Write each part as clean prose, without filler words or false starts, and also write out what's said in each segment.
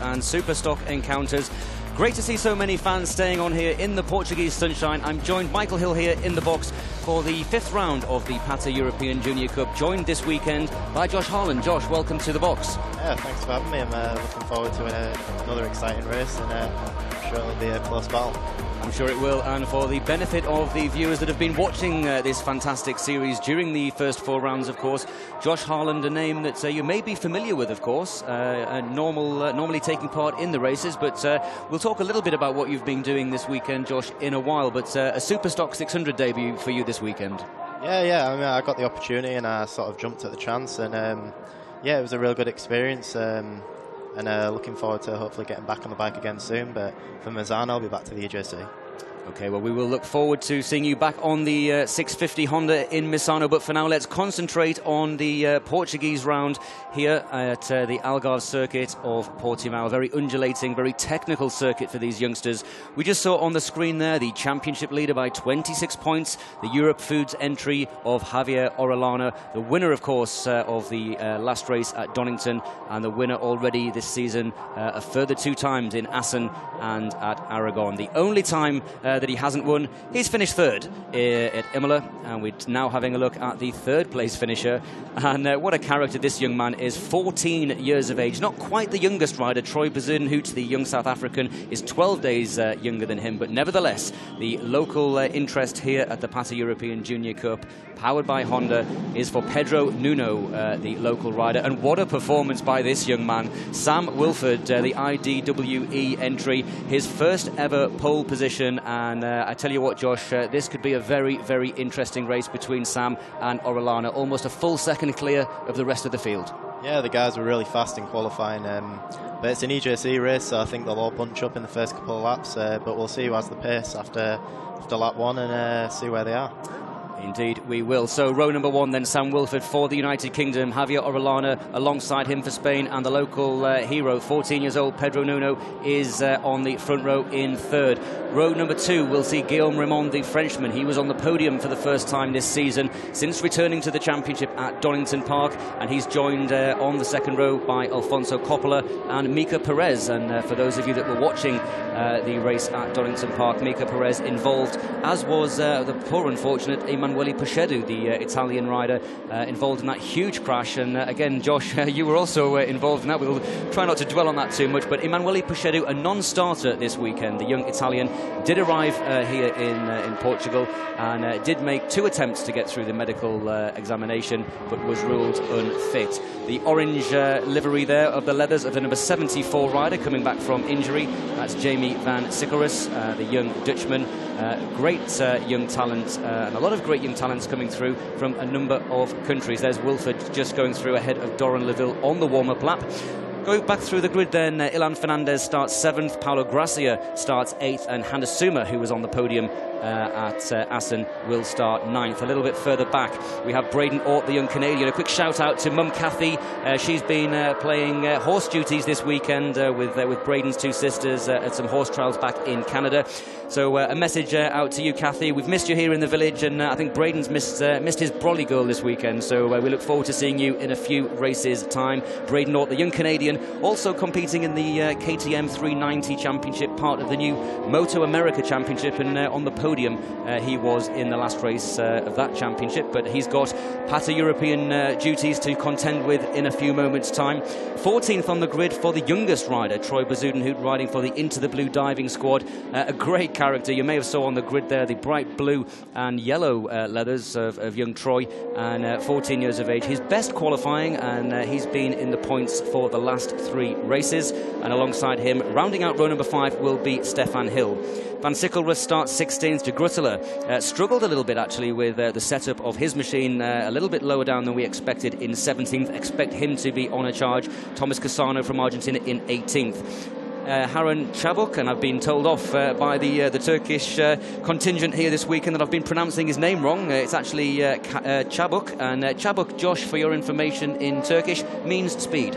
and super stock encounters. Great to see so many fans staying on here in the Portuguese sunshine. I'm joined, Michael Hill here in the box for the 5th round of the PATA European Junior Cup, joined this weekend by Josh Harland. Josh, welcome to the box. Yeah, thanks for having me. I'm looking forward to another exciting race, and I'm sure it'll be a close battle. I'm sure it will, and for the benefit of the viewers that have been watching this fantastic series during the first 4 rounds, of course, Josh Harland, a name that you may be familiar with, of course, normally taking part in the races, but we'll talk a little bit about what you've been doing this weekend, Josh, in a while, but a Superstock 600 debut for you this weekend. Yeah, I mean, I got the opportunity and I sort of jumped at the chance, and yeah, it was a real good experience. And looking forward to hopefully getting back on the bike again soon. But for Misano, I'll be back to the EJC. Okay, well, we will look forward to seeing you back on the 650 Honda in Misano. But for now, let's concentrate on the Portuguese round here at the Algarve circuit of Portimao. A very undulating, very technical circuit for these youngsters. We just saw on the screen there the championship leader by 26 points, the Europe Foods entry of Javier Orellana, the winner, of course, of the last race at Donington, and the winner already this season a further 2 times in Assen and at Aragon. The only time that he hasn't won, he's finished 3rd at Imola, and we're now having a look at the 3rd place finisher. And what a character this young man is. 14 years of age, not quite the youngest rider. Troy Bezuidenhout, the young South African, is 12 days younger than him, but nevertheless the local interest here at the PATA European Junior Cup, powered by Honda, is for Pedro Nuno, the local rider. And what a performance by this young man. Sam Wilford, the IDWE entry, his first ever pole position. And I tell you what, Josh, this could be a very, very interesting race between Sam and Orellana. Almost a full second clear of the rest of the field. Yeah, the guys were really fast in qualifying. But it's an EJC race, so I think they'll all bunch up in the first couple of laps. But we'll see who has the pace after lap 1 and see where they are. Indeed, we will. So row number 1 then, Sam Wilford for the United Kingdom, Javier Orellana alongside him for Spain, and the local hero, 14 years old, Pedro Nuno, is on the front row in 3rd. Row number 2, we'll see Guillaume Raymond, the Frenchman. He was on the podium for the first time this season since returning to the championship at Donington Park, and he's joined on the 2nd row by Alfonso Coppola and Mika Perez. And for those of you that were watching the race at Donington Park, Mika Perez involved, as was the poor unfortunate Emanuele Puchedu, the Italian rider, involved in that huge crash. And again, Josh, you were also involved in that. We'll try not to dwell on that too much, but Emanuele Puchedu, a non-starter this weekend, the young Italian, did arrive here in Portugal and did make 2 attempts to get through the medical examination, but was ruled unfit. The orange livery there of the leathers of the number 74 rider coming back from injury, that's Jamie van Sikkerus, the young Dutchman. Great young talent, and a lot of great young talents coming through from a number of countries. There's Wilford just going through ahead of Doran Leville on the warm-up lap. Going back through the grid then, Ilan Fernandez starts 7th, Paulo Gracia starts 8th, and Hannah Suma, who was on the podium at Assen, will start 9th. A little bit further back, we have Braden Ort, the young Canadian. A quick shout out to Mum Kathy. She's been playing horse duties this weekend with Braden's 2 sisters at some horse trials back in Canada. So a message out to you, Kathy. We've missed you here in the village, and I think Braden's missed his brolly girl this weekend. So we look forward to seeing you in a few races' time. Braden Ort, the young Canadian, also competing in the KTM 390 Championship, part of the new Moto America Championship, and on the podium he was in the last race of that championship. But he's got PATA European duties to contend with in a few moments' time. 14th on the grid for the youngest rider, Troy Bezuidenhout, riding for the Into the Blue diving squad. A great character. You may have saw on the grid there the bright blue and yellow leathers of young Troy, and 14 years of age. His best qualifying, and he's been in the points for the last 3 races. And alongside him, rounding out row number 5, will be Stefan Hill. Van Sikkelrus starts 16th. De Grutteler struggled a little bit actually with the setup of his machine, a little bit lower down than we expected in 17th. Expect him to be on a charge. Thomas Cassano from Argentina in 18th. Harun Çabuk, and I've been told off by the Turkish contingent here this weekend that I've been pronouncing his name wrong. It's actually Çabuk, and Çabuk, Josh, for your information, in Turkish means speed.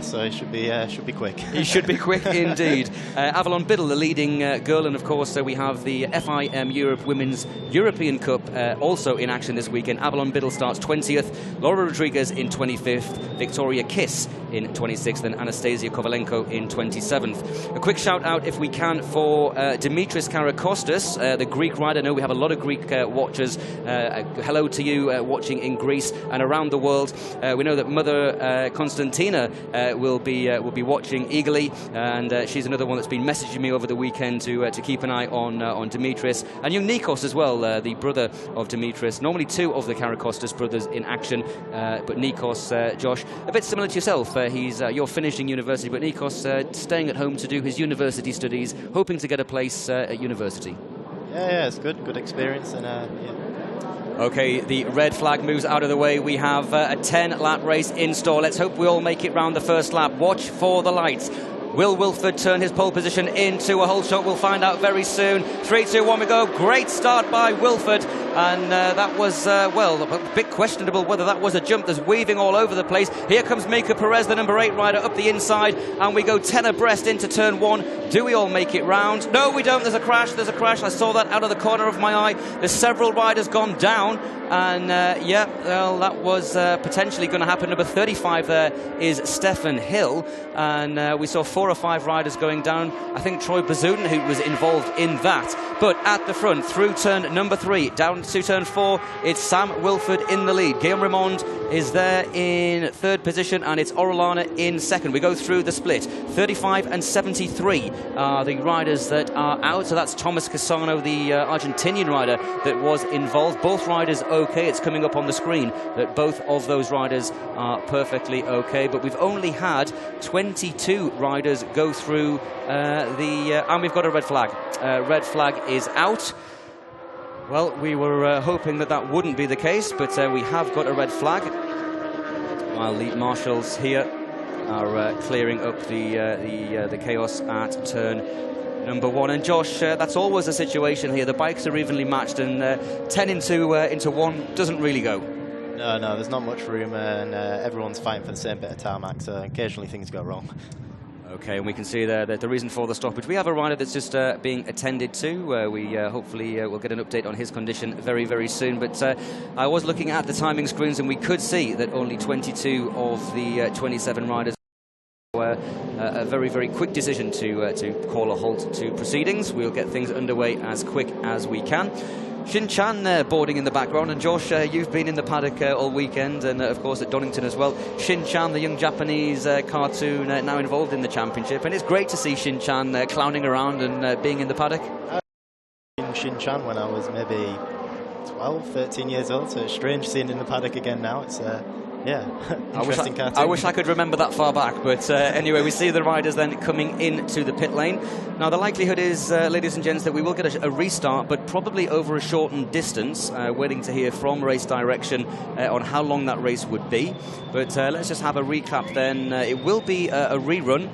So it should be quick. He should be quick indeed. Avalon Biddle, the leading girl, and of course we have the FIM Europe Women's European Cup also in action this weekend. Avalon Biddle starts 20th, Laura Rodriguez in 25th, Victoria Kiss in 26th, and Anastasia Kovalenko in 27th. A quick shout out, if we can, for Dimitris Karakostas, the Greek rider. I know we have a lot of Greek watchers. Hello to you watching in Greece and around the world. We know that Mother Konstantina will be watching eagerly, and she's another one that's been messaging me over the weekend to keep an eye on Dimitris, and young Nikos as well, the brother of Dimitris. Normally two of the Karakostas brothers in action, but Nikos, Josh, a bit similar to yourself. You're finishing university, but Nikos staying at home to do his university studies, hoping to get a place at university. Yeah, it's good experience, and yeah. Okay, the red flag moves out of the way. We have a 10-lap race in store. Let's hope we all make it round the first lap. Watch for the lights. Will Wilford turn his pole position into a whole shot? We'll find out very soon. 3, 2, 1, we go. Great start by Wilford. And that was, well, a bit questionable whether that was a jump. There's weaving all over the place. Here comes Mika Perez, the number 8 rider, up the inside. And we go 10 abreast into turn 1. Do we all make it round? No, we don't. There's a crash. I saw that out of the corner of my eye. There's several riders gone down. And, yeah, well, that was potentially going to happen. Number 35 there is Stefan Hill. And we saw 4 or 5 riders going down. I think Troy Bazuden, who was involved in that. But at the front, through turn number 3, down to turn 4, it's Sam Wilford in the lead. Guillaume Raymond is there in 3rd position, and it's Orellana in 2nd. We go through the split. 35 and 73 are the riders that are out. So that's Thomas Cassano, the Argentinian rider that was involved. Both riders okay. It's coming up on the screen that both of those riders are perfectly okay. But we've only had 22 riders go through and we've got a red flag. Red flag is out. Well, we were hoping that wouldn't be the case, but we have got a red flag. While the marshals here are clearing up the chaos at turn number 1. And Josh, that's always a situation here. The bikes are evenly matched, and 10 into 1 doesn't really go. No, there's not much room, and everyone's fighting for the same bit of tarmac, so occasionally things go wrong. Okay, and we can see there that the reason for the stoppage. We have a rider that's just being attended to. We hopefully will get an update on his condition very, very soon. But I was looking at the timing screens, and we could see that only 22 of the 27 riders. A very, very quick decision to call a halt to proceedings. We'll get things underway as quick as we can. Shin Chan boarding in the background, and Josh, you've been in the paddock all weekend, and of course at Donington as well. Shin Chan, the young Japanese cartoon, now involved in the championship, and it's great to see Shin Chan clowning around and being in the paddock. I was in Shin Chan when I was maybe 12, 13 years old, so it's strange seeing in the paddock again now. It's yeah, interesting cartoon. I wish I could remember that far back, but anyway, we see the riders then coming into the pit lane. Now, the likelihood is, ladies and gents, that we will get a restart, but probably over a shortened distance, waiting to hear from race direction on how long that race would be. But let's just have a recap then. It will be a rerun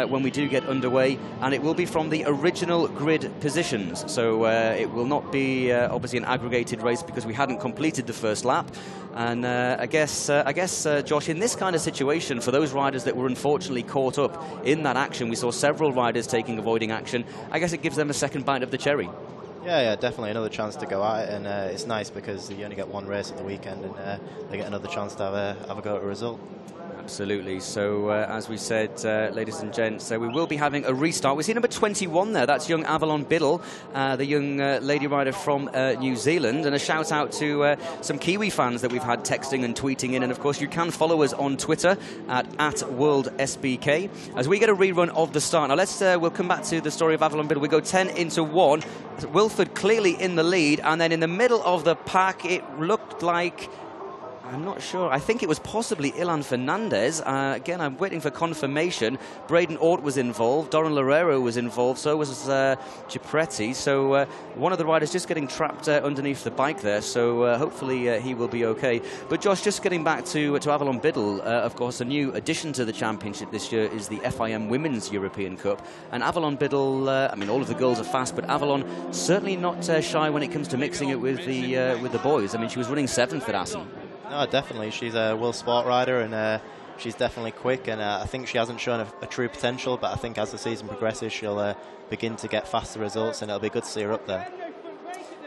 when we do get underway, and it will be from the original grid positions. So it will not be obviously an aggregated race because we hadn't completed the first lap. And I guess, Josh, in this kind of situation, for those riders that were unfortunately caught up in that action, we saw several riders avoiding action. I guess it gives them a second bite of the cherry. Yeah, definitely another chance to go at it, and it's nice because you only get one race at the weekend, and they get another chance to have a go at a result. Absolutely. So, as we said, ladies and gents, we will be having a restart. We see number 21 there. That's young Avalon Biddle, the young lady rider from New Zealand. And a shout out to some Kiwi fans that we've had texting and tweeting in. And, of course, you can follow us on Twitter at WorldSBK as we get a rerun of the start. Now, we'll come back to the story of Avalon Biddle. We go 10 into 1. Wilford clearly in the lead. And then in the middle of the pack, it looked like... I'm not sure. I think it was possibly Ilan Fernandez. Again, I'm waiting for confirmation. Braden Ort was involved. Doran Loureiro was involved. So was Cipretti. So one of the riders just getting trapped underneath the bike there. So hopefully he will be okay. But Josh, just getting back to Avalon Biddle, of course, a new addition to the championship this year is the FIM Women's European Cup. And Avalon Biddle, I mean, all of the girls are fast, but Avalon certainly not shy when it comes to mixing it with the boys. I mean, she was running 7th at Assen. No, definitely. She's a World Sport rider, and she's definitely quick, and I think she hasn't shown a true potential, but I think as the season progresses, she'll begin to get faster results, and it'll be good to see her up there.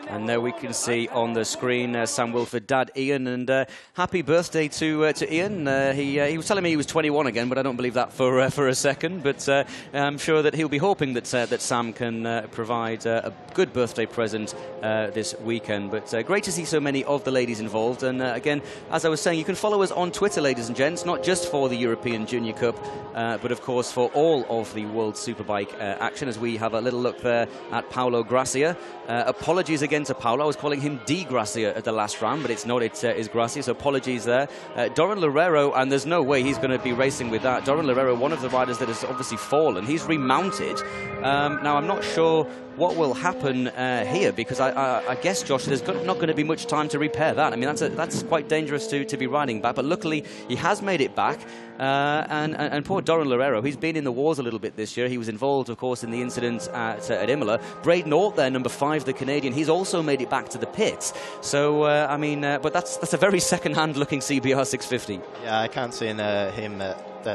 And there we can see on the screen Sam Wilford, Dad Ian, and happy birthday to Ian. He was telling me he was 21 again, but I don't believe that for a second. But I'm sure that he'll be hoping that Sam can provide a good birthday present this weekend. But great to see so many of the ladies involved. And again, as I was saying, you can follow us on Twitter, ladies and gents, not just for the European Junior Cup, but of course for all of the World Superbike action, as we have a little look there at Paulo Gracia. Apologies again to Paulo. I was calling him Di Gracia at the last round, but it's not, it is Gracia, so apologies there. Doran Loureiro, and there's no way he's going to be racing with that. Doran Loureiro, one of the riders that has obviously fallen. He's remounted. Now, I'm not sure what will happen here, because I guess, Josh, there's not going to be much time to repair that. I mean, that's quite dangerous to be riding back, but luckily he has made it back. And poor Doran Loureiro, he's been in the wars a little bit this year. He was involved, of course, in the incident at Imola. Braden Ort there, number 5, the Canadian, he's also made it back to the pits. So, I mean, but that's a very second-hand looking CBR 650. Yeah, I can't see him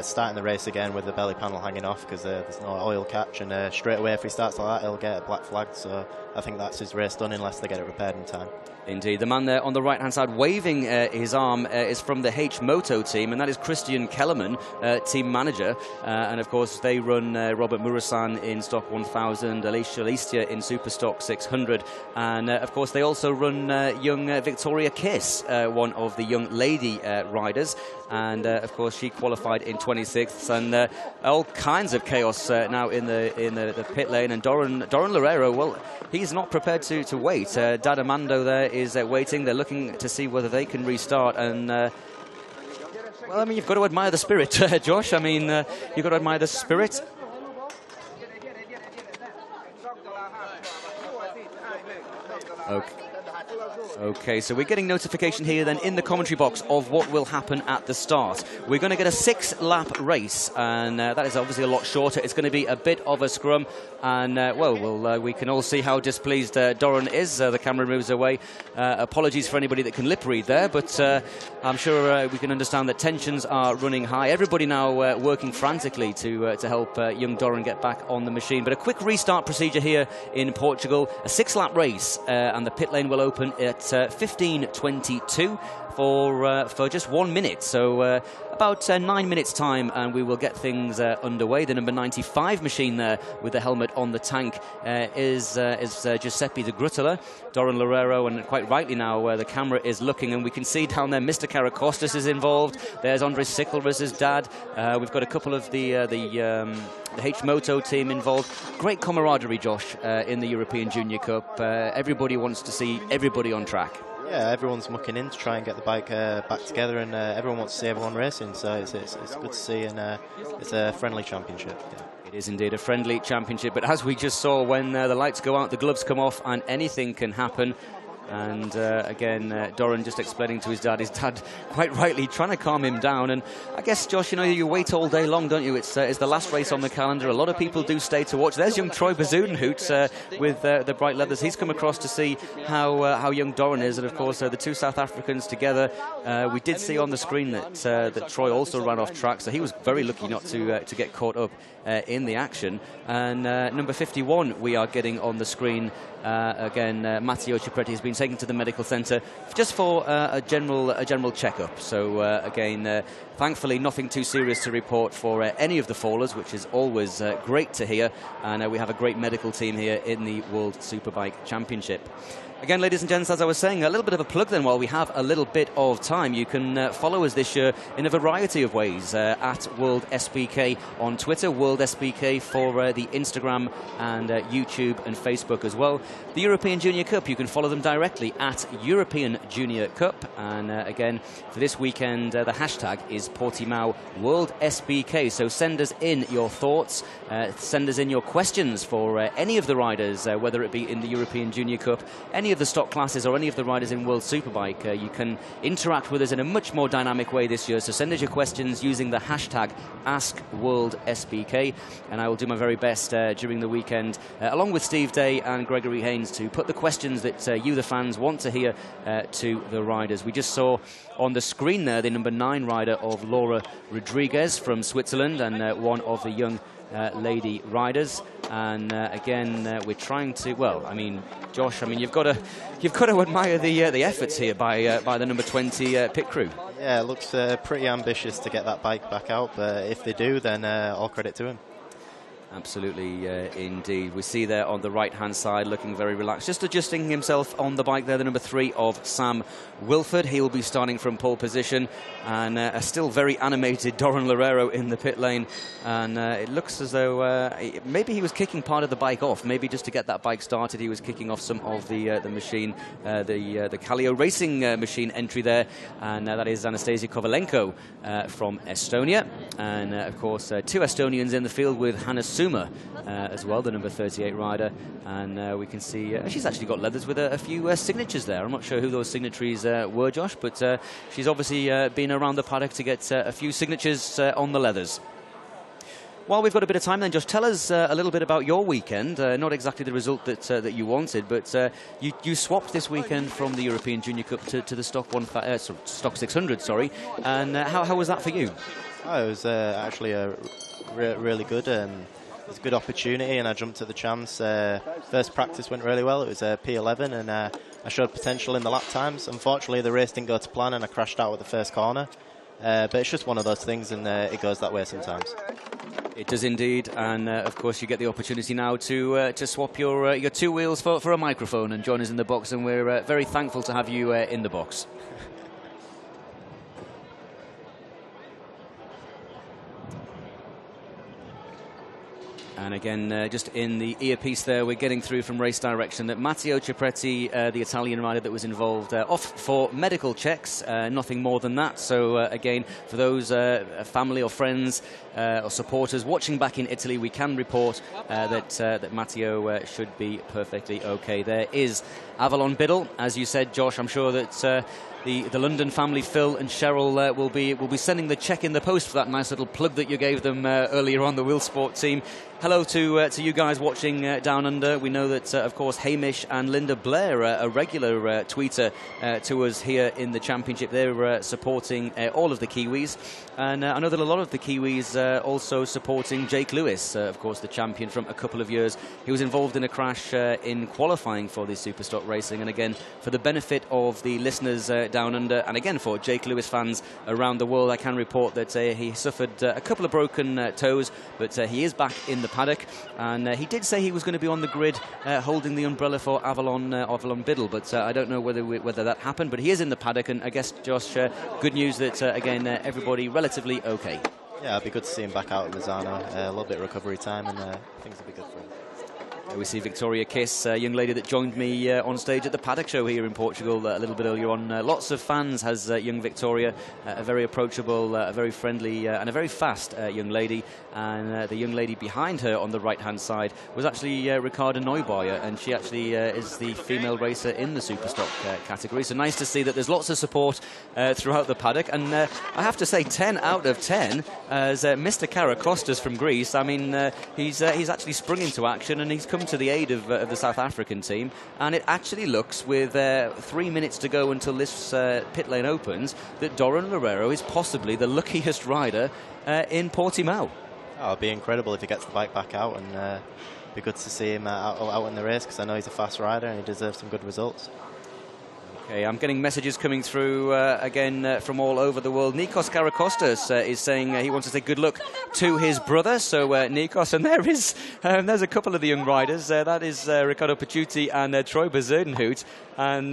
starting the race again with the belly panel hanging off, because there's no oil catch, and straight away if he starts like that, he'll get a black flag. So I think that's his race done unless they get it repaired in time. Indeed. The man there on the right-hand side waving his arm is from the H Moto team, and that is Christian Kellerman, team manager. And, of course, they run Robert Murasan in Stock 1000, Alicia Listia in Super Stock 600. And, of course, they also run young Victoria Kiss, one of the young lady riders. And, of course, she qualified in 26th. And all kinds of chaos now in the pit lane. And Doran Loureiro, well, he's not prepared to wait. Dad Amando there is waiting. They're looking to see whether they can restart. And, well, I mean, you've got to admire the spirit, Josh. I mean, you've got to admire the spirit. Okay, so we're getting notification here then in the commentary box of what will happen at the start. We're going to get a 6-lap race, and that is obviously a lot shorter. It's going to be a bit of a scrum, and we can all see how displeased Doran is. The camera moves away. Apologies for anybody that can lip read there, but I'm sure we can understand that tensions are running high. Everybody now working frantically to help young Doran get back on the machine. But a quick restart procedure here in Portugal. A 6-lap race, and the pit lane will open at 15:22 for just 1 minute. So about 9 minutes time, and we will get things underway. The number 95 machine there with the helmet on the tank is Giuseppe de Gruttola. Doran Loureiro, and quite rightly now the camera is looking, and we can see down there Mr. Karakostas is involved. There's Andres Sikelrus' dad. We've got a couple of the H Moto team involved. Great camaraderie, Josh, in the European Junior Cup. Everybody wants to see everybody on track. Yeah, everyone's mucking in to try and get the bike back together, and everyone wants to see everyone racing, so it's good to see, and it's a friendly championship. Yeah. It is indeed a friendly championship, but as we just saw, when the lights go out, the gloves come off, and anything can happen. And again, Doran just explaining to his dad quite rightly trying to calm him down. And I guess, Josh, you know, you wait all day long, don't you? It's the last race on the calendar. A lot of people do stay to watch. There's young Troy Bazoonhout with the bright leathers. He's come across to see how young Doran is. And, of course, the two South Africans together. We did see on the screen that Troy also ran off track, so he was very lucky not to get caught up in the action. And number 51 we are getting on the screen. Again, Matteo Cipretti has been taken to the medical centre just for a general checkup. So again, thankfully nothing too serious to report for any of the fallers, which is always great to hear. And we have a great medical team here in the World Superbike Championship. Again, ladies and gents, as I was saying, a little bit of a plug then while we have a little bit of time. You can follow us this year in a variety of ways at World SBK on Twitter, World SBK for the Instagram and YouTube and Facebook as well. The European Junior Cup, you can follow them directly at European Junior Cup. And again, for this weekend, the hashtag is Portimao World SBK. So send us in your thoughts, send us in your questions for any of the riders, whether it be in the European Junior Cup, any of the stock classes or any of the riders in World Superbike. You can interact with us in a much more dynamic way this year, so send us your questions using the hashtag AskWorldSBK, and I will do my very best during the weekend, along with Steve Day and Gregory Haynes, to put the questions that you, the fans, fans want to hear to the riders. We just saw on the screen there the number 9 rider of Laura Rodriguez from Switzerland, and one of the young lady riders. And again, we're trying to, well, I mean, Josh, I mean, you've got to admire the efforts here by the number 20 pit crew. Yeah, it looks pretty ambitious to get that bike back out, but if they do, then all credit to him. Absolutely, indeed. We see there on the right-hand side, looking very relaxed, just adjusting himself on the bike there, the number 3 of Sam Wilford. He will be starting from pole position, and a still very animated Doran Loureiro in the pit lane. And it looks as though maybe he was kicking part of the bike off. Maybe just to get that bike started, he was kicking off some of the machine, the Kallio Racing machine entry there, and that is Anastasia Kovalenko from Estonia. And of course, 2 Estonians in the field with Hannes Suma as well, the number 38 rider, and we can see she's actually got leathers with a few signatures there. I'm not sure who those signatories were, Josh, but she's obviously been around the paddock to get a few signatures on the leathers. While we've got a bit of time then, Josh, tell us a little bit about your weekend. Not exactly the result that you wanted, but you swapped this weekend from the European Junior Cup to the Stock 600, sorry. And how was that for you? Oh, it was actually a really good. It was a good opportunity, and I jumped at the chance. First practice went really well. It was P11, and I showed potential in the lap times. Unfortunately, the race didn't go to plan, and I crashed out at the first corner. But it's just one of those things, and it goes that way sometimes. It does indeed, and of course you get the opportunity now to swap your 2 wheels for a microphone and join us in the box, and we're very thankful to have you in the box. And again, just in the earpiece there, we're getting through from race direction that Matteo Cipretti, the Italian rider that was involved, off for medical checks, nothing more than that. So again, for those family or friends or supporters watching back in Italy, we can report that Matteo should be perfectly okay. There is Avalon Biddle, as you said, Josh. I'm sure that the London family, Phil and Cheryl, will be sending the check in the post for that nice little plug that you gave them earlier on, the Wheel Sport team. Hello to you guys watching down under. We know that, of course, Hamish and Linda Blair, a regular tweeter to us here in the championship. They're supporting all of the Kiwis. And I know that a lot of the Kiwis also supporting Jake Lewis, of course, the champion from a couple of years. He was involved in a crash in qualifying for the Superstock Racing. And again, for the benefit of the listeners down under, and again for Jake Lewis fans around the world, I can report that he suffered a couple of broken toes, but he is back in the paddock, and he did say he was going to be on the grid holding the umbrella for Avalon Biddle, but I don't know whether that happened. But he is in the paddock, and I guess, Josh, good news that again everybody relatively okay. Yeah, it'd be good to see him back out at Misano. A little bit of recovery time, and things will be good for him. We see Victoria Kiss, a young lady that joined me on stage at the Paddock Show here in Portugal a little bit earlier on. Lots of fans has young Victoria, a very approachable, a very friendly and a very fast young lady. And the young lady behind her on the right-hand side was actually Ricarda Neubauer, and she actually is the female racer in the Superstock category. So nice to see that there's lots of support throughout the paddock. And I have to say 10 out of 10 as Mr. Karakostas from Greece. I mean, he's actually sprung into action, and he's come to the aid of the South African team, and it actually looks, with 3 minutes to go until this pit lane opens, that Doran Loureiro is possibly the luckiest rider in Portimao. Oh, it'd be incredible if he gets the bike back out, and it'd be good to see him out in the race, because I know he's a fast rider and he deserves some good results. Okay, I'm getting messages coming through again from all over the world. Nikos Karakostas is saying he wants to say good luck to his brother. So Nikos, and there's a couple of the young riders. That is Riccardo Paciuti and Troy Bezerdenhout. And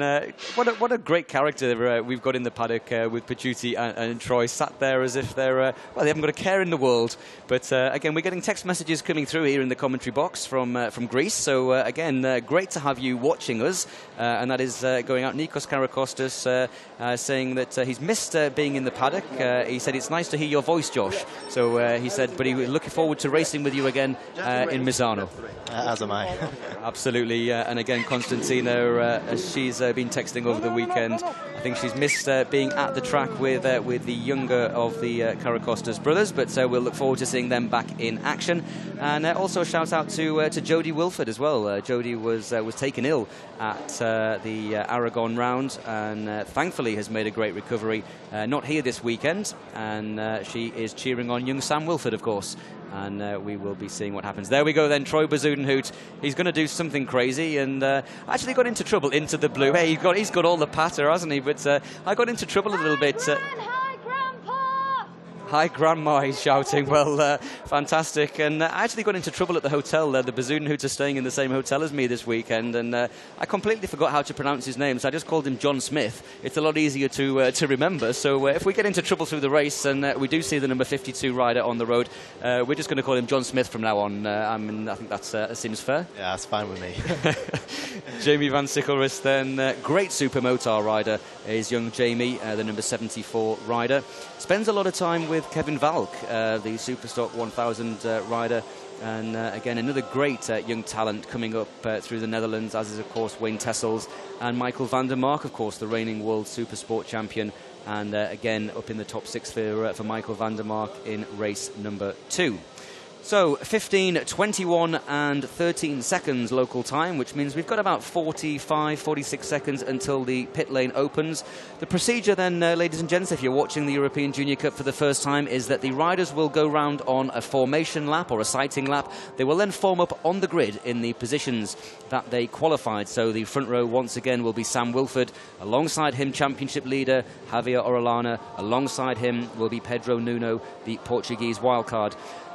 what a great character we've got in the paddock with Paciuti and Troy sat there as if they're well, they haven't got a care in the world. But again, we're getting text messages coming through here in the commentary box from Greece. So again, great to have you watching us, and that is going out. Nikos Karakostas saying that he's missed being in the paddock. He said it's nice to hear your voice, Josh. So he said, but he was looking forward to racing with you again in Misano. As am I. Absolutely. And again, Constantina, as she's been texting over the weekend, I think she's missed being at the track with the younger of the Caracostas brothers, but we'll look forward to seeing them back in action. And also a shout out to Jodie Wilford as well. Jodie was taken ill at the Aragon round, and thankfully has made a great recovery. Not here this weekend, and she is cheering on young Sam Wilford, of course. And we will be seeing what happens. There we go then, Troy Bezuidenhout. He's going to do something crazy, and actually got into trouble into the blue. Hey, he's got all the patter, hasn't he? But I got into trouble a little bit. Hi, Grandpa! Hi, Grandma, he's shouting. Well, fantastic. And I actually got into trouble at the hotel. The Bezuidenhouts are staying in the same hotel as me this weekend, and I completely forgot how to pronounce his name, so I just called him John Smith. It's a lot easier to remember. So if we get into trouble through the race, and we do see the number 52 rider on the road, we're just going to call him John Smith from now on. I think that seems fair. Yeah, that's fine with me. Jamie van Sikkelrust then, great supermotar rider is young Jamie, the number 74 rider. Spends a lot of time with Kevin Valk, the Superstock 1000 rider, and again another great young talent coming up through the Netherlands, as is of course Wayne Tessels and Michael van der Mark, of course the reigning world Supersport champion, and again up in the top 6 for Michael van der Mark in race number 2. So 15, 21 and 13 seconds local time, which means we've got about 45, 46 seconds until the pit lane opens. The procedure then, ladies and gents, if you're watching the European Junior Cup for the first time, is that the riders will go round on a formation lap or a sighting lap. They will then form up on the grid in the positions that they qualified. So the front row once again will be Sam Wilford. Alongside him, championship leader Javier Orellana. Alongside him will be Pedro Nuno, the Portuguese wildcard.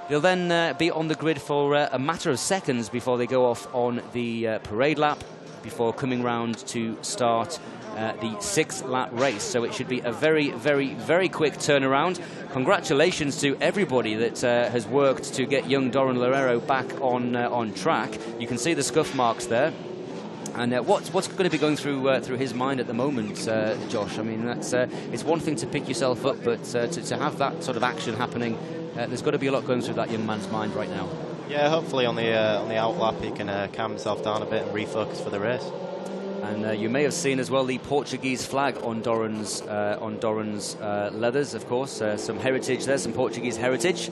They'll then be on the grid for a matter of seconds before they go off on the parade lap, before coming round to start the 6th lap race. So it should be a very, very, very quick turnaround. Congratulations to everybody that has worked to get young Doran Loureiro back on track. You can see the scuff marks there. And what's going to be going through his mind at the moment, Josh? I mean, it's one thing to pick yourself up, but to have that sort of action happening, there's got to be a lot going through that young man's mind right now. Yeah, hopefully on the out lap he can calm himself down a bit and refocus for the race. And you may have seen as well the Portuguese flag on Doran's leathers, of course. Some heritage there, some Portuguese heritage.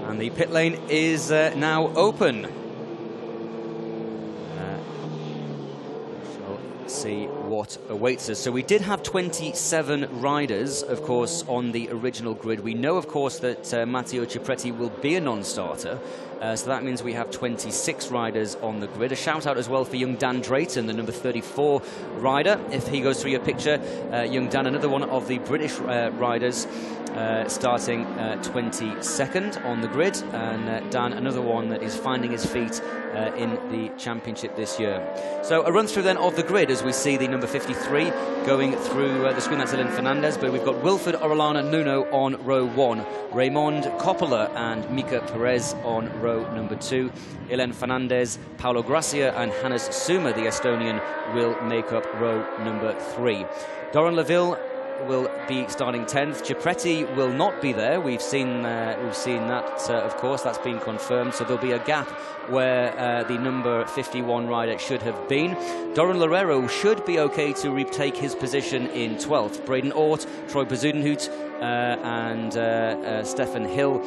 And the pit lane is now open. See what awaits us. So we did have 27 riders, of course, on the original grid. We know, of course, that Matteo Cipretti will be a non-starter. So that means we have 26 riders on the grid. A shout out as well for young Dan Drayton, the number 34 rider. If he goes through your picture, young Dan, another one of the British riders, starting 22nd on the grid. And Dan, another one that is finding his feet in the championship this year. So a run through then of the grid as we see the number 53 going through the screen. That's Ellen Fernandez, but we've got Wilford, Orellana, Nuno on row 1, Raymond, Coppola and Mika Perez on row number 2. Ellen Fernandez, Paulo Gracia and Hannes Suma, the Estonian, will make up row number 3. Doran Laville will be starting 10th. Cipretti will not be there. We've seen that, of course, that's been confirmed. So there'll be a gap where the number 51 rider should have been. Doran Loureiro should be okay to retake his position in 12th. Braden Ort, Troy Bezuidenhout and Stefan Hill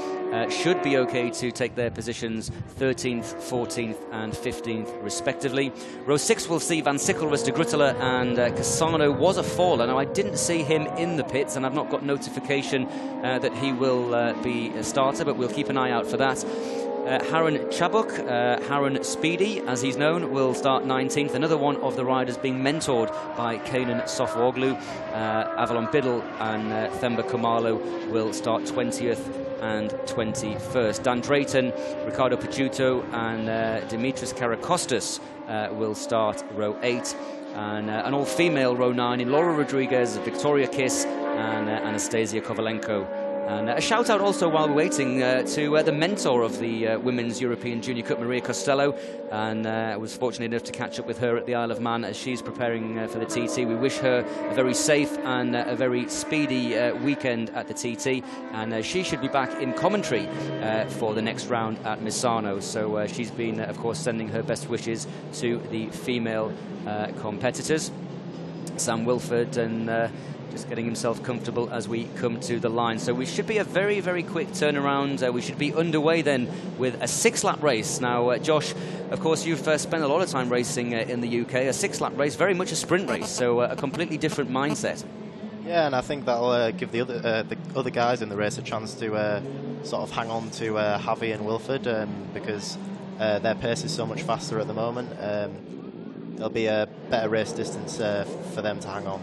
should be okay to take their positions 13th, 14th and 15th respectively. Row 6 will see Van Sikkelrust, de Grutela and Cassano was a faller. Now I didn't see him in the pits and I've not got notification that he will be a starter, but we'll keep an eye out for that. Harun Chabuk, Harun Speedy, as he's known, will start 19th. Another one of the riders being mentored by Kanan Sofwoglu. Avalon Biddle and Themba Khumalo will start 20th and 21st. Dan Drayton, Ricardo Paciuto and Dimitris Caracostas will start row 8. And an all-female row 9 in Laura Rodriguez, Victoria Kiss and Anastasia Kovalenko. And a shout out also while we're waiting to the mentor of the Women's European Junior Cup, Maria Costello, and I was fortunate enough to catch up with her at the Isle of Man as she's preparing for the TT. We wish her a very safe and a very speedy weekend at the TT, and she should be back in commentary for the next round at Misano. So she's been, of course, sending her best wishes to the female competitors. Sam Wilford, and just getting himself comfortable as we come to the line. So we should be a very, very quick turnaround. We should be underway then with a 6-lap race. Now, Josh, of course, you've spent a lot of time racing in the UK. A 6-lap race, very much a sprint race, so a completely different mindset. Yeah, and I think that'll give the other guys in the race a chance to sort of hang on to Javi and Wilford, because their pace is so much faster at the moment. There'll be a better race distance for them to hang on.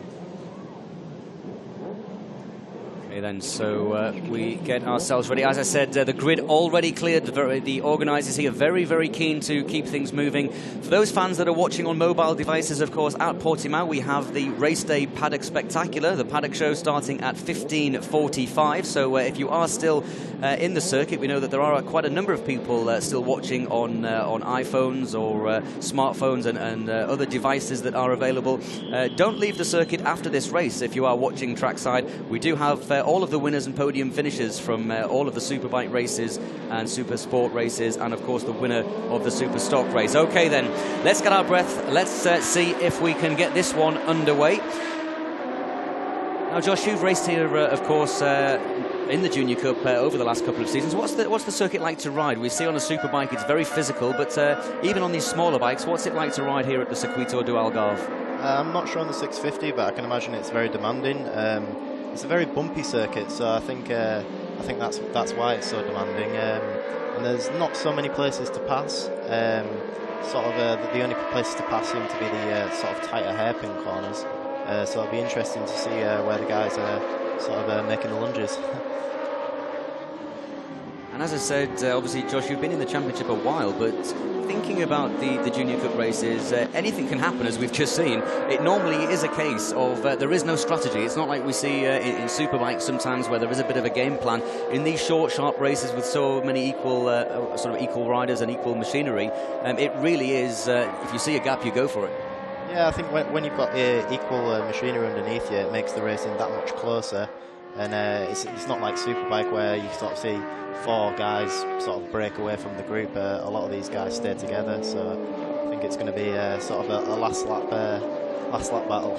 Then, so we get ourselves ready. As I said, the grid already cleared. The organisers here very, very keen to keep things moving. For those fans that are watching on mobile devices, of course, at Portimao, we have the Race Day Paddock Spectacular, the paddock show starting at 15:45. So if you are still in the circuit, we know that there are quite a number of people still watching on iPhones or smartphones and other devices that are available. Don't leave the circuit after this race if you are watching trackside. We do have all of the winners and podium finishers from all of the Superbike races and Super Sport races, and of course the winner of the Super Stock race. Okay then, let's get our breath. Let's see if we can get this one underway. Now Josh, you've raced here of course in the Junior Cup over the last couple of seasons. What's the circuit like to ride? We see on a Superbike it's very physical, but even on these smaller bikes, what's it like to ride here at the Circuito do Algarve? I'm not sure on the 650, but I can imagine it's very demanding. It's a very bumpy circuit, so I think that's why it's so demanding. And there's not so many places to pass. The only places to pass seem to be the sort of tighter hairpin corners. So it'll be interesting to see where the guys are making the lunges. And as I said, obviously, Josh, you've been in the championship a while, but thinking about the Junior Cup races, anything can happen, as we've just seen. It normally is a case of there is no strategy. It's not like we see in Superbikes sometimes where there is a bit of a game plan. In these short, sharp races with so many equal riders and equal machinery, it really is, if you see a gap, you go for it. Yeah, I think when you've got equal machinery underneath you, it makes the racing that much closer. And it's not like Superbike where you sort of see 4 guys sort of break away from the group. A lot of these guys stay together, so I think it's going to be sort of a last lap battle.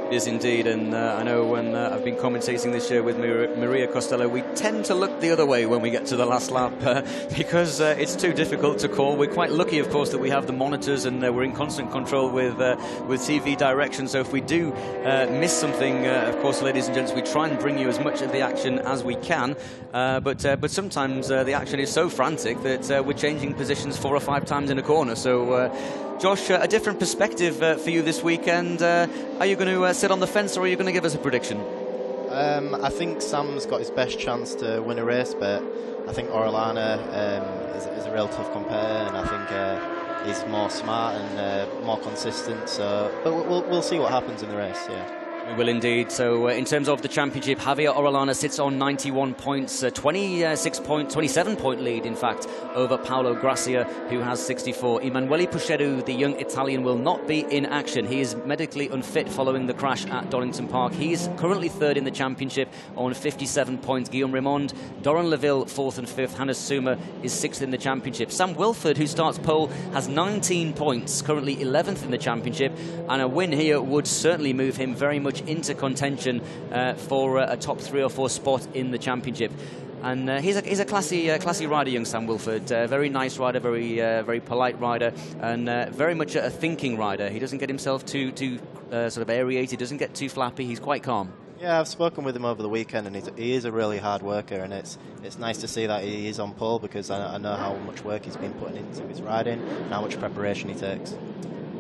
It is indeed, and I know when I've been commentating this year with Maria Costello, we tend to look the other way when we get to the last lap because it's too difficult to call. We're quite lucky, of course, that we have the monitors and we're in constant control with TV direction. So if we do miss something, of course, ladies and gents, we try and bring you as much of the action as we can. But sometimes the action is so frantic that we're changing positions 4 or 5 times in a corner. So. Josh, a different perspective for you this weekend. Are you going to sit on the fence, or are you going to give us a prediction? I think Sam's got his best chance to win a race, but I think Orellana is a real tough compare, and I think he's more smart and more consistent. So, but we'll see what happens in the race. Yeah. We will indeed. So in terms of the championship, Javier Orellana sits on 91 points, 27-point lead, in fact, over Paolo Gracia, who has 64. Emanuele Pucheru, the young Italian, will not be in action. He is medically unfit following the crash at Donington Park. He is currently 3rd in the championship on 57 points. Guillaume Raymond, Doran Leville, 4th and 5th. Hannes Summer is 6th in the championship. Sam Wilford, who starts pole, has 19 points, currently 11th in the championship, and a win here would certainly move him very much into contention for a top 3 or 4 spot in the championship. And he's a classy rider, young Sam Wilford. Very nice rider, very polite rider, and very much a thinking rider. He doesn't get himself too sort of aerated, doesn't get too flappy. He's quite calm. Yeah, I've spoken with him over the weekend, and he is a really hard worker, and it's nice to see that he is on pole, because I know how much work he's been putting into his riding and how much preparation he takes.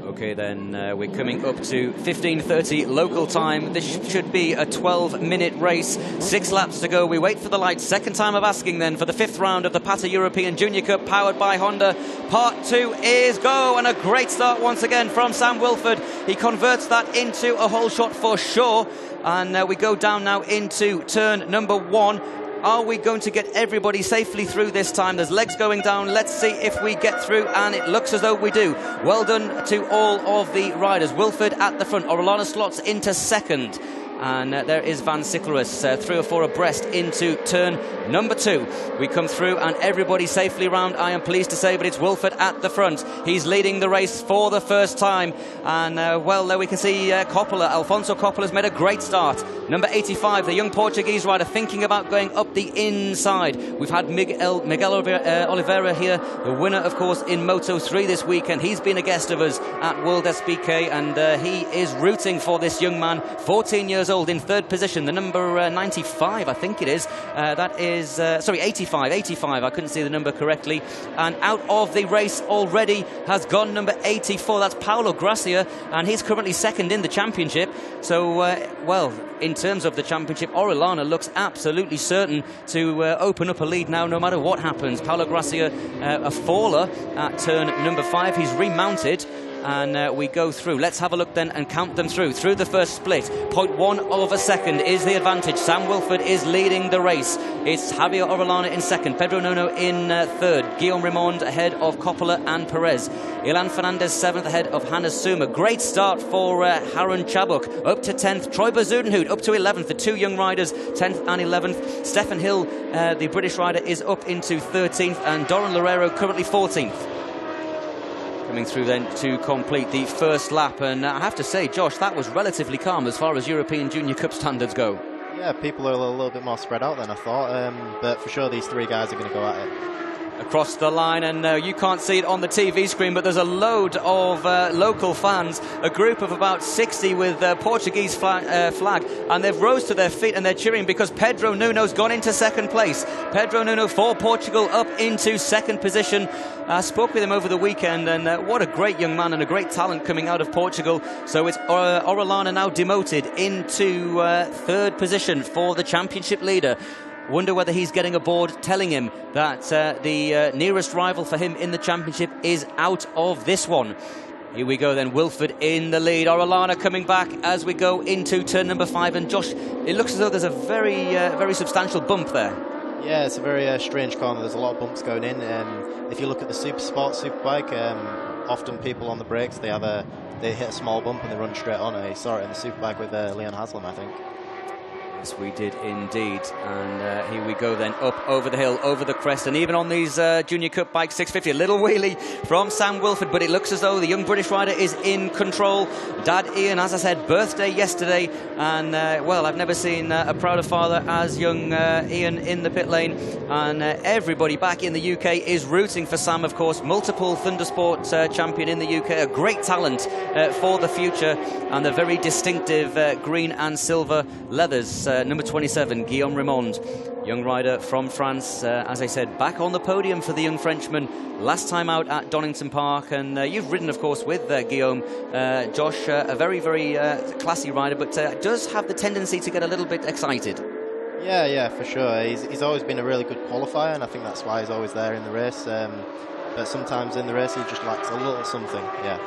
Okay, then we're coming up to 15:30 local time. This should be a 12-minute race. 6 laps to go. We wait for the lights. Second time of asking then for the 5th round of the PATA European Junior Cup, powered by Honda. Part 2 is go, and a great start once again from Sam Wilford. He converts that into a whole shot for sure. And we go down now into turn number 1. Are we going to get everybody safely through this time? There's legs going down. Let's see if we get through, and it looks as though we do. Well done to all of the riders. Wilford at the front. Orellana slots into 2nd. And there is Van Siklerus, 3 or 4 abreast into turn number 2. We come through and everybody safely round, I am pleased to say, but it's Wilford at the front. He's leading the race for the first time. And, well, there we can see Coppola. Alfonso Coppola's made a great start. Number 85, the young Portuguese rider, thinking about going up the inside. We've had Miguel Oliveira here, the winner, of course, in Moto3 this weekend. He's been a guest of us at World SBK, and he is rooting for this young man, 14 years old, in 3rd position, the number 95, I think it is. That is, sorry, 85, I couldn't see the number correctly. And out of the race already has gone number 84, that's Paulo Gracia, and he's currently 2nd in the championship. So, well, in terms of the championship, Orellana looks absolutely certain to open up a lead now, no matter what happens. Paulo Gracia, a faller at turn number 5. He's remounted. And we go through. Let's have a look then and count them through. Through the first split, 0.1 of a second is the advantage. Sam Wilford is leading the race. It's Javier Orellana in 2nd, Pedro Nuno in 3rd, Guillaume Raymond ahead of Coppola and Perez, Ilan Fernandez 7th ahead of Hannes Suma. Great start for Harun Chabuk, up to 10th. Troy Bazudenhout up to 11th, the 2 young riders, 10th and 11th. Stefan Hill, the British rider, is up into 13th, and Doran Loureiro currently 14th. Coming through then to complete the first lap, and I have to say, Josh, that was relatively calm as far as European Junior Cup standards go. Yeah, people are a little bit more spread out than I thought, but for sure these 3 guys are going to go at it. Across the line, and you can't see it on the TV screen, but there's a load of local fans, a group of about 60 with Portuguese flag, and they've rose to their feet and they're cheering because Pedro Nuno's gone into 2nd place. Pedro Nuno for Portugal up into 2nd position. I spoke with him over the weekend, and what a great young man and a great talent coming out of Portugal. So it's Orellana now demoted into 3rd position for the championship leader. Wonder whether he's getting a board telling him that the nearest rival for him in the championship is out of this one. Here we go then, Wilford in the lead. Orellana coming back as we go into turn number 5. And Josh, it looks as though there's a very substantial bump there. Yeah, it's a very strange corner. There's a lot of bumps going in. If you look at the Superbike, often people on the brakes, they hit a small bump and they run straight on. I saw it in the Superbike with Leon Haslam, I think. Yes, we did indeed. And here we go then, up over the hill, over the crest, and even on these Junior Cup bikes, 650, a little wheelie from Sam Wilford, but it looks as though the young British rider is in control. Dad Ian, as I said, birthday yesterday, and well, I've never seen a prouder father as young Ian in the pit lane, and everybody back in the UK is rooting for Sam, of course, multiple Thundersport champion in the UK, a great talent for the future, and the very distinctive green and silver leathers. Number 27, Guillaume Raymond, young rider from France, as I said, back on the podium for the young Frenchman last time out at Donington Park. And you've ridden, of course, with Guillaume. Josh, a very classy rider, but does have the tendency to get a little bit excited. Yeah, for sure. He's always been a really good qualifier, and I think that's why he's always there in the race. But sometimes in the race he just lacks a little something, yeah.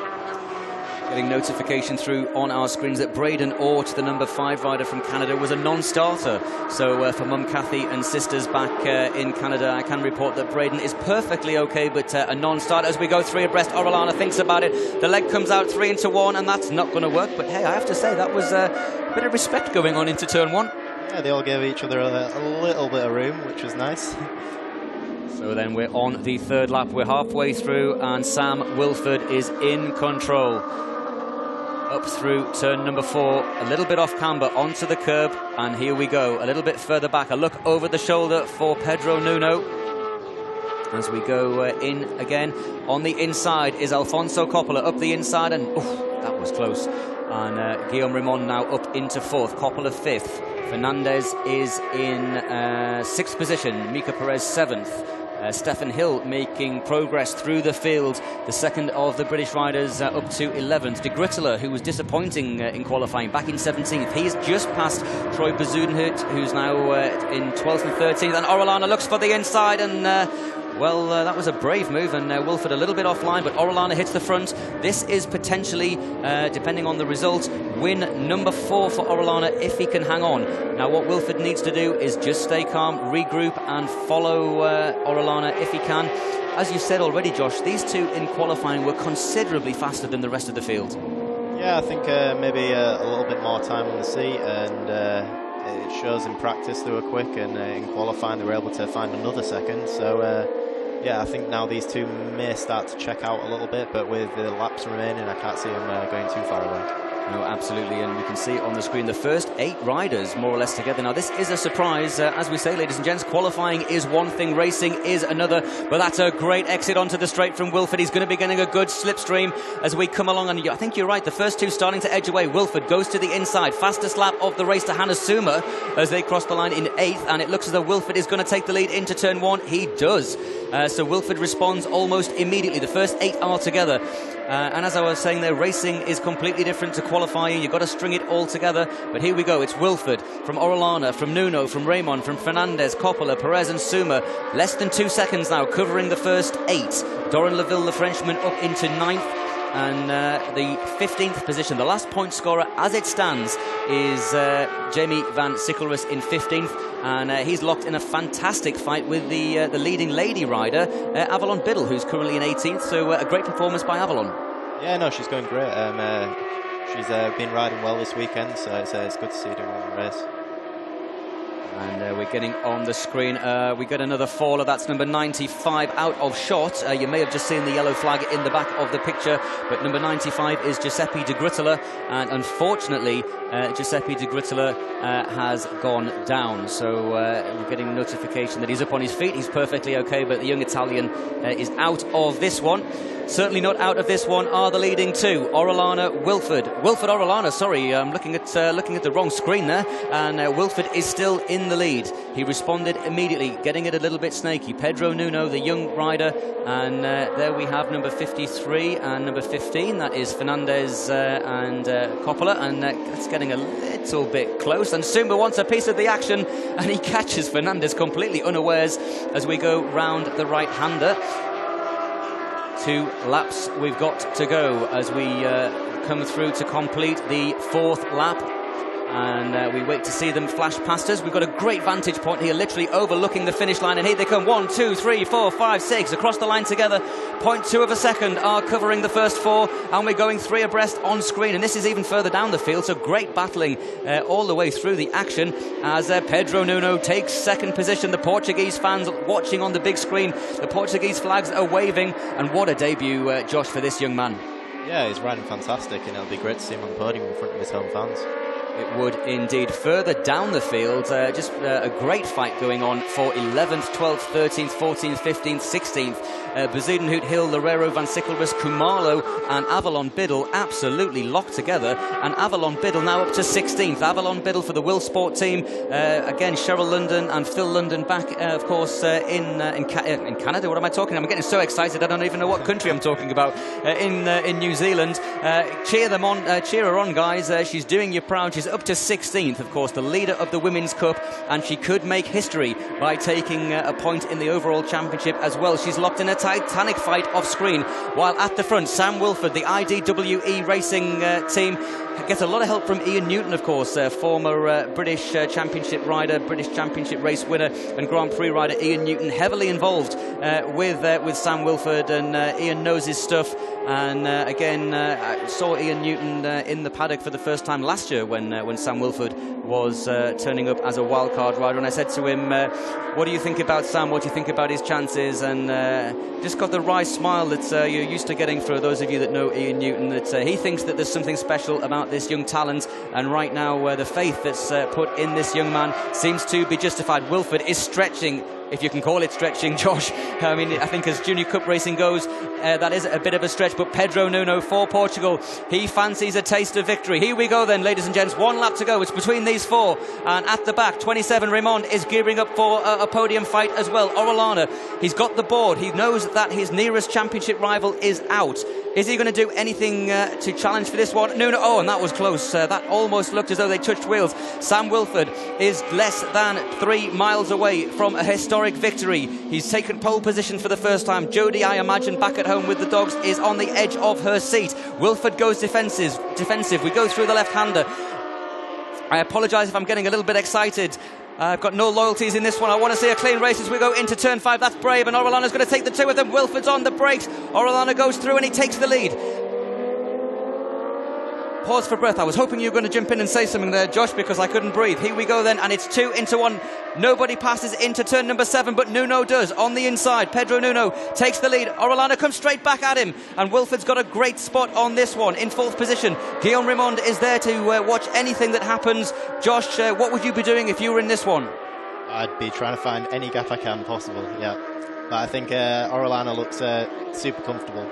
Getting notification through on our screens that Braden Ort, the number 5 rider from Canada, was a non-starter. So for Mum Kathy and sisters back in Canada, I can report that Braden is perfectly okay, but a non-starter. As we go 3 abreast, Orellana thinks about it. The leg comes out 3 into 1, and that's not going to work. But hey, I have to say, that was a bit of respect going on into turn 1. Yeah, they all gave each other a little bit of room, which was nice. So then we're on the 3rd lap. We're halfway through, and Sam Wilford is in control. Up through turn number 4, a little bit off camber onto the curb, and here we go, a little bit further back, a look over the shoulder for Pedro Nuno as we go in again. On the inside is Alfonso Coppola, up the inside, and that was close. And Guillaume Raymond now up into 4th, Coppola 5th, Fernandez is in 6th position, Mika Perez 7th. Stefan Hill making progress through the field, the second of the British riders, up to 11th. De Gruyter, who was disappointing in qualifying, back in 17th. He's just past Troy Bazudenhout, who's now in 12th and 13th. And Orellana looks for the inside, and well, that was a brave move, and Wilford a little bit offline, but Orellana hits the front. This is potentially, depending on the result, win number 4 for Orellana if he can hang on. Now, what Wilford needs to do is just stay calm, regroup, and follow Orellana if he can. As you said already, Josh, these two in qualifying were considerably faster than the rest of the field. Yeah, I think maybe a little bit more time on the seat, and it shows in practice they were quick, and in qualifying they were able to find another second. So yeah, I think now these two may start to check out a little bit, but with the laps remaining, I can't see them going too far away. No, absolutely, and we can see on the screen the first 8 riders more or less together. Now, this is a surprise. As we say, ladies and gents, qualifying is one thing, racing is another, but that's a great exit onto the straight from Wilford. He's going to be getting a good slipstream as we come along, and I think you're right, the first two starting to edge away. Wilford goes to the inside, fastest lap of the race to Hannah Suma as they cross the line in 8th, and it looks as though Wilford is going to take the lead into turn 1. He does. So Wilford responds almost immediately. The first 8 are together. And as I was saying there, racing is completely different to qualifying. You've got to string it all together. But here we go. It's Wilford from Orellana, from Nuno, from Raymond, from Fernandez, Coppola, Perez and Suma. Less than 2 seconds now, covering the first 8. Doran Laville, the Frenchman, up into 9th. And the 15th position, the last point scorer as it stands, is Jamie van Sikkelrus in 15th. And he's locked in a fantastic fight with the leading lady rider, Avalon Biddle, who's currently in 18th. So a great performance by Avalon. Yeah, no, she's going great. She's been riding well this weekend, so it's good to see her doing well in the race. And we're getting on the screen. We get another faller. That's number 95 out of shot. You may have just seen the yellow flag in the back of the picture, but number 95 is Giuseppe De Gruttola, and unfortunately Giuseppe De Gruttola has gone down. So we're getting notification that he's up on his feet. He's perfectly okay, but the young Italian is out of this one. Certainly not out of this one are the leading two, Orellana, Wilford. Wilford Orellana, sorry, I'm looking at the wrong screen there, and Wilford is still in the lead. He responded immediately, getting it a little bit snaky. Pedro Nuno, the young rider, and there we have number 53 and number 15. That is Fernandez and Coppola, and that's getting a little bit close. And Sumba wants a piece of the action, and he catches Fernandez completely unawares as we go round the right-hander. 2 laps we've got to go as we come through to complete the 4th lap, and we wait to see them flash past us. We've got a great vantage point here, literally overlooking the finish line, and here they come. 1, 2, 3, 4, 5, 6 across the line together. 0.2 of a second are covering the first 4, and we're going 3 abreast on screen, and this is even further down the field, so great battling all the way through the action as Pedro Nuno takes 2nd position. The Portuguese fans watching on the big screen, the Portuguese flags are waving, and what a debut, Josh, for this young man. Yeah, he's riding fantastic, and it'll be great to see him on the podium in front of his home fans. It would indeed. Further down the field, just a great fight going on for 11th, 12th, 13th, 14th, 15th, 16th. Bezuidenhout, Hill, Loureiro, Van Sikkelrus, Kumalo and Avalon Biddle absolutely locked together, and Avalon Biddle now up to 16th. Avalon Biddle for the Will Sport team. Again, Cheryl London and Phil London back, of course, in Canada. What am I talking? I'm getting so excited I don't even know what country I'm talking about. In New Zealand. Cheer them on, cheer her on, guys. She's doing you proud. She's up to 16th, of course, the leader of the Women's Cup, and she could make history by taking a point in the overall championship as well. She's locked in a titanic fight off screen, while at the front, Sam Wilford, the IDWE racing team, gets a lot of help from Ian Newton, of course, former British Championship rider, British Championship race winner and Grand Prix rider. Ian Newton heavily involved with Sam Wilford, and Ian knows his stuff. And again, I saw Ian Newton in the paddock for the first time last year when Sam Wilford was turning up as a wildcard rider, and I said to him, what do you think about Sam? What do you think about his chances? And just got the wry smile that you're used to getting for those of you that know Ian Newton, that he thinks that there's something special about this young talent, and right now the faith that's put in this young man seems to be justified. Wilford is stretching, if you can call it stretching, Josh. I mean, I think as Junior Cup racing goes, that is a bit of a stretch, but Pedro Nuno for Portugal, he fancies a taste of victory. Here we go then, ladies and gents, 1 lap to go. It's between these 4, and at the back, 27 Raymond is gearing up for a podium fight as well. Orellana, he's got the board. He knows that his nearest championship rival is out. Is he going to do anything to challenge for this one? Nuno, oh, and that was close. That almost looked as though they touched wheels. Sam Wilford is less than 3 miles away from a historic victory. He's taken pole position for the first time. Jodie, I imagine, back at home with the dogs, is on the edge of her seat. Wilford goes defensive. We go through the left-hander. I apologise if I'm getting a little bit excited. I've got no loyalties in this one. I want to see a clean race as we go into turn 5. That's brave, and Orellana's going to take the 2 of them. Wilford's on the brakes. Orellana goes through and he takes the lead. pause for breath. I was hoping you were going to jump in and say something there, Josh, because I couldn't breathe. Here we go then, and it's 2 into 1. Nobody passes into turn number 7, but Nuno does. On the inside, Pedro Nuno takes the lead. Orellana comes straight back at him, and Wilford's got a great spot on this one. In 4th position, Guillaume Raymond is there to watch anything that happens. Josh, what would you be doing if you were in this one? I'd be trying to find any gap I can possible, yeah. But I think Orellana looks super comfortable.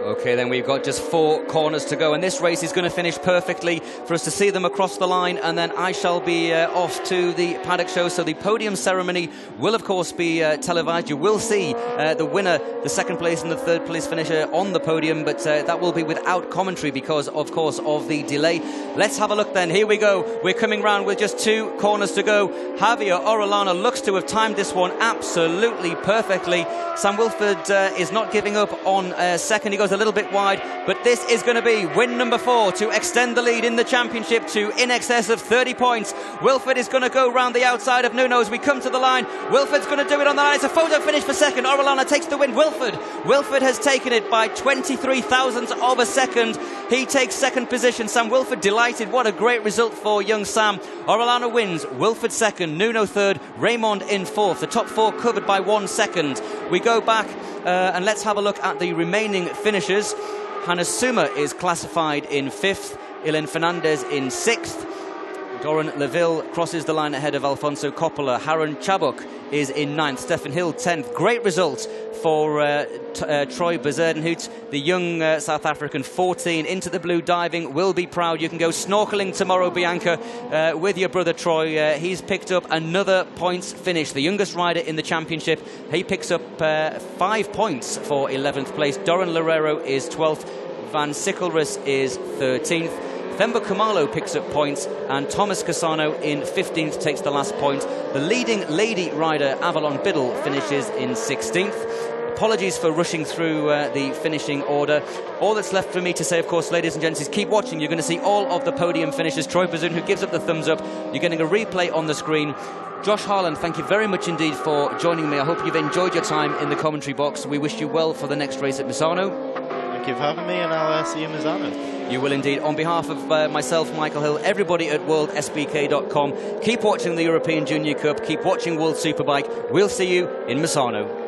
Okay, then we've got just 4 corners to go, and this race is going to finish perfectly for us to see them across the line, and then I shall be off to the paddock show. So the podium ceremony will, of course, be televised. You will see the winner, the 2nd place and the 3rd place finisher on the podium, but that will be without commentary because, of course, of the delay. Let's have a look then. Here we go. We're coming round with just 2 corners to go. Javier Orellana looks to have timed this one absolutely perfectly. Sam Wilford is not giving up on 2nd. He goes a little bit wide, but this is going to be win number 4 to extend the lead in the championship to in excess of 30 points. Wilford is going to go round the outside of Nuno as we come to the line. Wilford's going to do it on the line. It's a photo finish for 2nd. Orellana takes the win. Wilford has taken it by 23 thousandths of a second. He takes 2nd position. Sam Wilford delighted. What a great result for young Sam. Orellana wins. Wilford 2nd. Nuno 3rd. Raymond in 4th. The top 4 covered by 1 second. We go back and let's have a look at the remaining finishers. Hannes Suma is classified in 5th. Ilan Fernandez in 6th. Doran Leville crosses the line ahead of Alfonso Coppola. Harun Chabuk is in 9th. Stefan Hill 10th. Great result for Troy Bezerdenhout, the young South African, 14, into the blue diving. Will be proud. You can go snorkeling tomorrow, Bianca, with your brother Troy. He's picked up another points finish. The youngest rider in the championship. He picks up 5 points for 11th place. Doran Loureiro is 12th. Van Sikkelrus is 13th. Themba Khumalo picks up points, and Thomas Cassano in 15th takes the last point. The leading lady rider, Avalon Biddle, finishes in 16th. Apologies for rushing through the finishing order. All that's left for me to say, of course, ladies and gents, is keep watching. You're going to see all of the podium finishers. Troy Bazoon, who gives up the thumbs up. You're getting a replay on the screen. Josh Harlan, thank you very much indeed for joining me. I hope you've enjoyed your time in the commentary box. We wish you well for the next race at Misano. Thank you for having me, and I'll see you in Misano. You will indeed. On behalf of myself, Michael Hill, everybody at worldsbk.com, keep watching the European Junior Cup, keep watching World Superbike. We'll see you in Misano.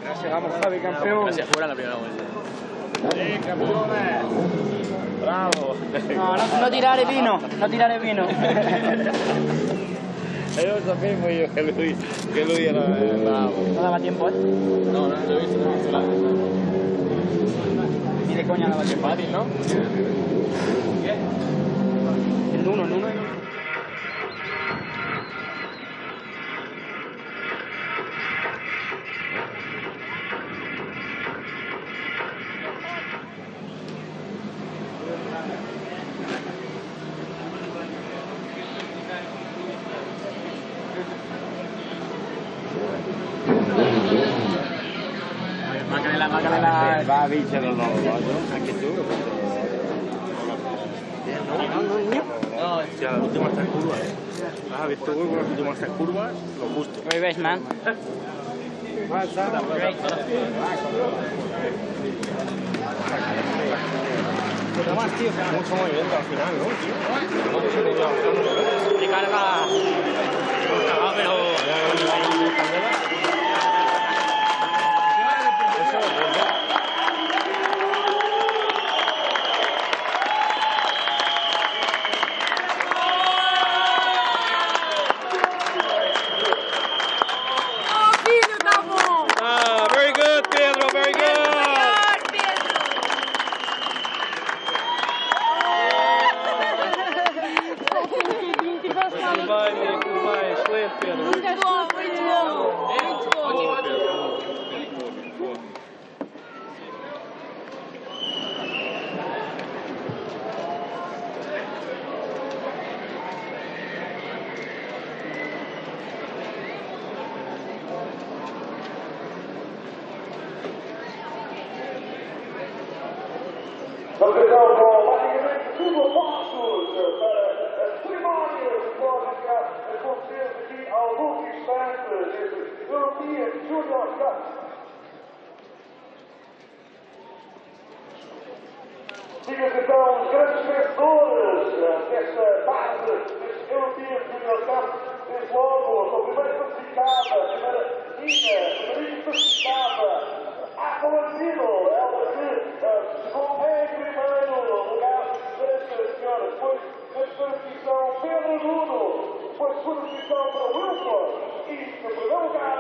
Gracias, vamos Javi, campeón. Gracias, fuera la primera vuelta. Sí, campeones. Bravo. No tirare vino, no tirare vino. Io lo sapevo io che lui era bravo. No daba tiempo, ¿eh? No, non l'ho visto, non ce l'ha. Ni de coña daba tiempo. Fácil, ¿no? El uno. Macarena va a vincere il nuovo, anche tu? No, ya las últimas 3 curvas. Has visto muy con las últimas 3 curvas, lo justo. Very best, man. Mucho movimiento al final, ¿no? De carga. Very good, Pedro, very good. Goodbye, excelente, Pedro. Muito bom. Nós estamos com praticamente tudo postos para a cerimónia simbólica a acontecer aqui a alguns instantes entre European Junior Cup. Digam-se então os grandes vencedores desta tarde, deste European Junior Cup, desde logo a sua primeira classificada, a primeira menina classificada, Apoantino, ela que chegou em primeiro lugar desta senhora, depois na terceira posição Pedro Nuno, depois segunda posição para Wilson e no primeiro lugar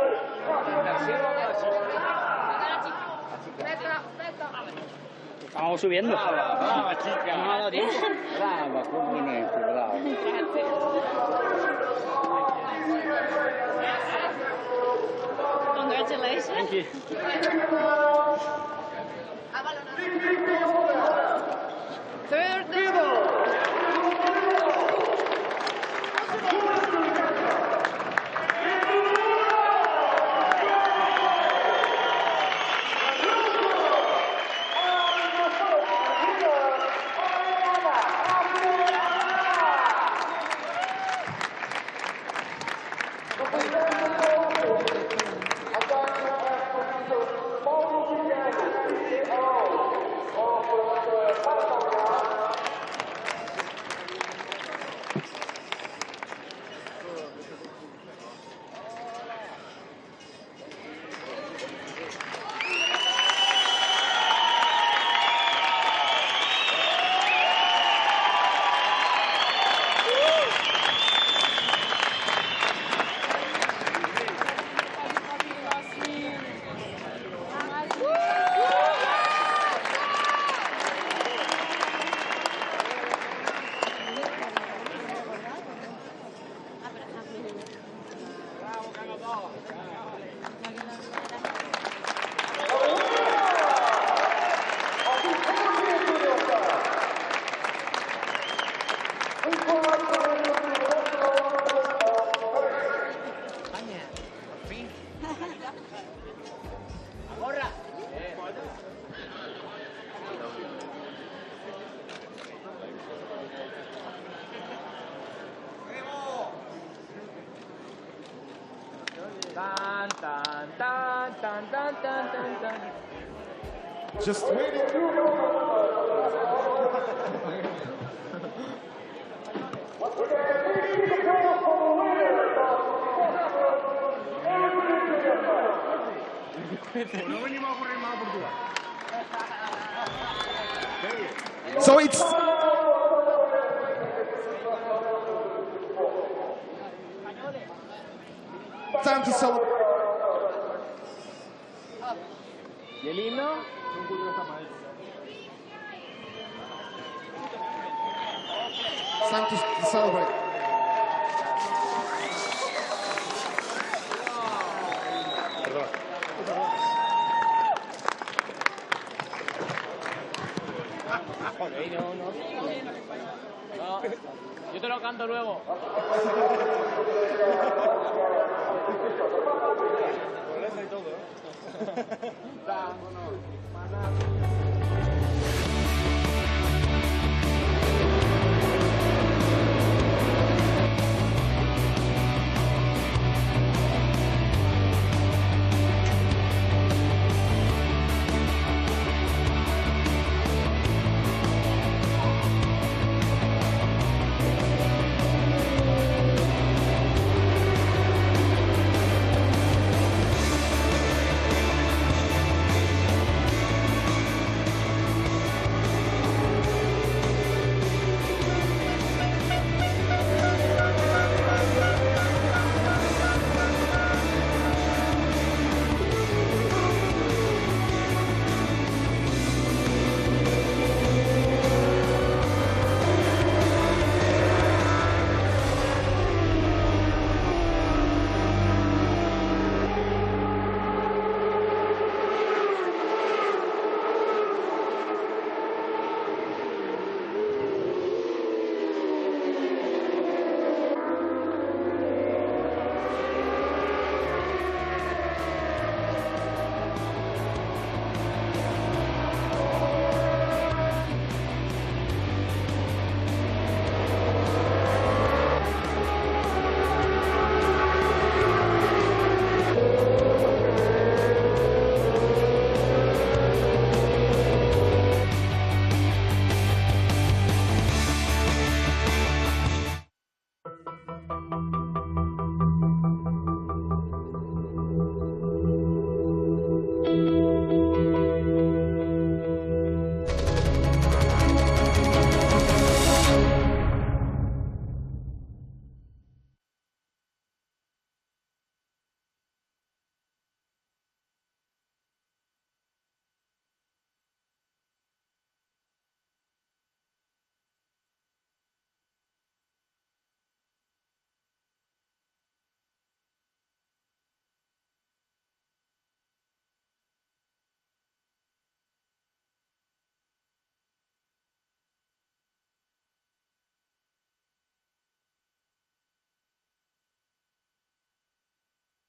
Estamos subiendo. Brava, chica. No ha dado tiempo. Brava, complimenti, brava. Congratulations. Thank you. Third. Just waiting. No venimos a correr más a Portugal. So it's time to celebrate. ¿Y el himno? It's time to celebrate. No, yo te lo canto luego. Con eso y todo, ¿eh?